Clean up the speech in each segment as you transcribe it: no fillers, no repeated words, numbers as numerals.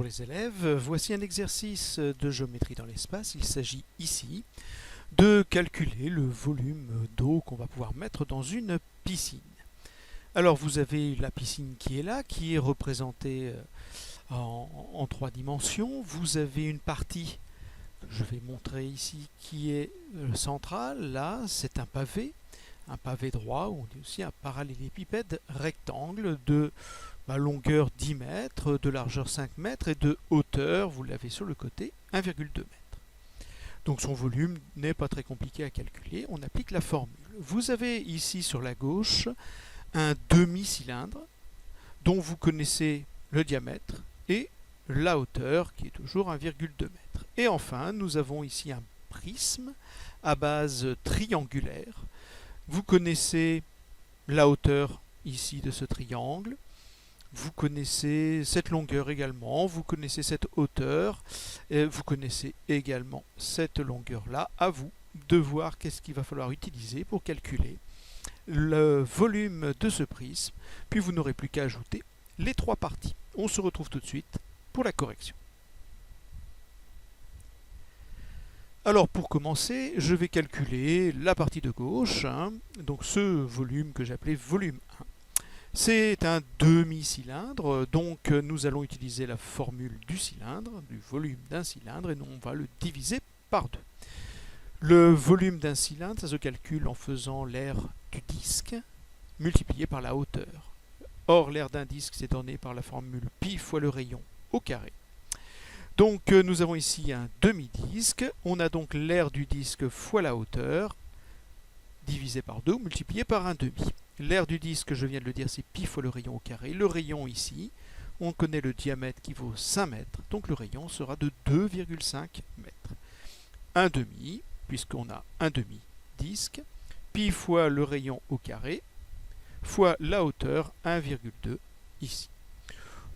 les élèves, voici un exercice de géométrie dans l'espace. Il s'agit ici de calculer le volume d'eau qu'on va pouvoir mettre dans une piscine. Alors vous avez la piscine qui est là, qui est représentée en 3 dimensions. Vous avez une partie que je vais montrer ici qui est centrale. Là, c'est un pavé droit, ou on dit aussi un parallélépipède rectangle de longueur 10 mètres, de largeur 5 mètres et de hauteur, vous l'avez sur le côté, 1,2 mètres. Donc son volume n'est pas très compliqué à calculer, on applique la formule. Vous avez ici sur la gauche un demi-cylindre dont vous connaissez le diamètre et la hauteur qui est toujours 1,2 mètres. Et enfin, nous avons ici un prisme à base triangulaire. Vous connaissez la hauteur ici de ce triangle. Vous connaissez cette longueur également, vous connaissez cette hauteur, et vous connaissez également cette longueur-là. À vous de voir qu'est-ce qu'il va falloir utiliser pour calculer le volume de ce prisme, puis vous n'aurez plus qu'à ajouter les 3 parties. On se retrouve tout de suite pour la correction. Alors pour commencer, je vais calculer la partie de gauche, donc ce volume que j'appelais volume 1. C'est un demi-cylindre, donc nous allons utiliser la formule du cylindre, du volume d'un cylindre, et nous on va le diviser par 2. Le volume d'un cylindre, ça se calcule en faisant l'aire du disque multiplié par la hauteur. Or, l'aire d'un disque, c'est donné par la formule pi fois le rayon au carré. Donc nous avons ici un demi-disque, on a donc l'aire du disque fois la hauteur, divisé par 2 ou multiplié par un demi. L'aire du disque, je viens de le dire, c'est pi fois le rayon au carré. Le rayon ici, on connaît le diamètre qui vaut 5 mètres, donc le rayon sera de 2,5 mètres. Un demi, puisqu'on a un demi-disque, pi fois le rayon au carré, fois la hauteur 1,2 ici.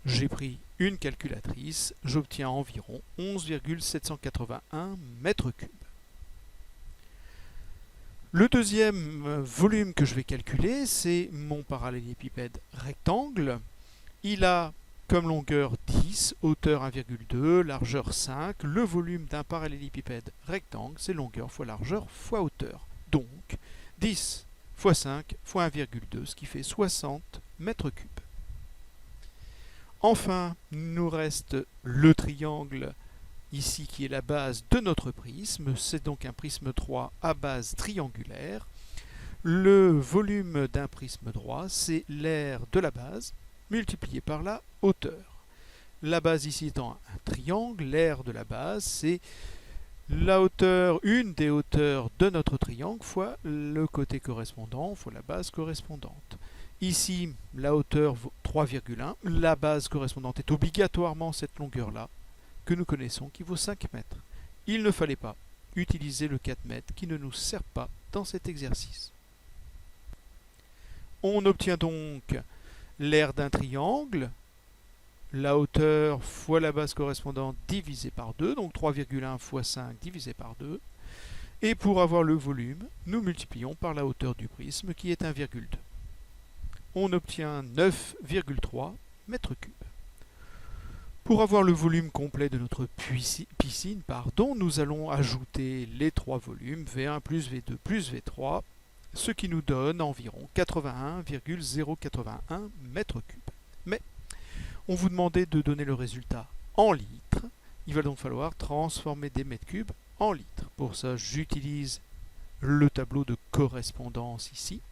J'ai pris une calculatrice, j'obtiens environ 11,781 mètres cubes. Le deuxième volume que je vais calculer, c'est mon parallélépipède rectangle. Il a comme longueur 10, hauteur 1,2, largeur 5. Le volume d'un parallélépipède rectangle, c'est longueur fois largeur fois hauteur. Donc 10 fois 5 fois 1,2, ce qui fait 60 mètres cubes. Enfin, il nous reste le triangle ici qui est la base de notre prisme, c'est donc un prisme 3 à base triangulaire. Le volume d'un prisme droit, c'est l'aire de la base multiplié par la hauteur. La base ici étant un triangle, l'aire de la base, c'est la hauteur, une des hauteurs de notre triangle fois le côté correspondant, fois la base correspondante. Ici, la hauteur vaut 3,1, la base correspondante est obligatoirement cette longueur-là, que nous connaissons, qui vaut 5 mètres. Il ne fallait pas utiliser le 4 mètres qui ne nous sert pas dans cet exercice. On obtient donc l'aire d'un triangle, la hauteur fois la base correspondante divisé par 2, donc 3,1 fois 5 divisé par 2. Et pour avoir le volume, nous multiplions par la hauteur du prisme qui est 1,2. On obtient 9,3 mètres cubes. Pour avoir le volume complet de notre piscine, nous allons ajouter les 3 volumes, V1 plus V2 plus V3, ce qui nous donne environ 81,081 mètres cubes. Mais on vous demandait de donner le résultat en litres. Il va donc falloir transformer des mètres cubes en litres. Pour ça, j'utilise le tableau de correspondance ici.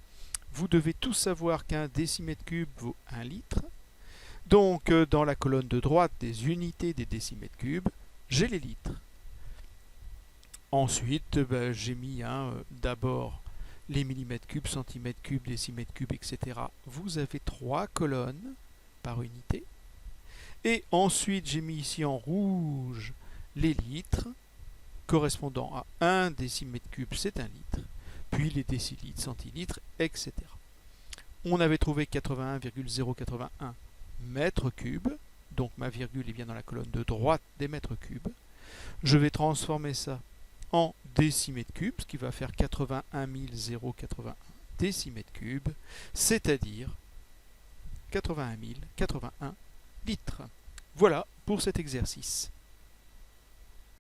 Vous devez tous savoir qu'un décimètre cube vaut 1 litre. Donc, dans la colonne de droite des unités des décimètres cubes, j'ai les litres. Ensuite, j'ai mis d'abord les millimètres cubes, centimètres cubes, décimètres cubes, etc. Vous avez 3 colonnes par unité. Et ensuite, j'ai mis ici en rouge les litres, correspondant à 1 décimètre cube, c'est 1 litre. Puis les décilitres, centilitres, etc. On avait trouvé 81,081 mètres cubes, donc ma virgule est bien dans la colonne de droite des mètres cubes. Je vais transformer ça en décimètres cubes, ce qui va faire 81 081 décimètres cubes, c'est-à-dire 81 081 litres. Voilà pour cet exercice.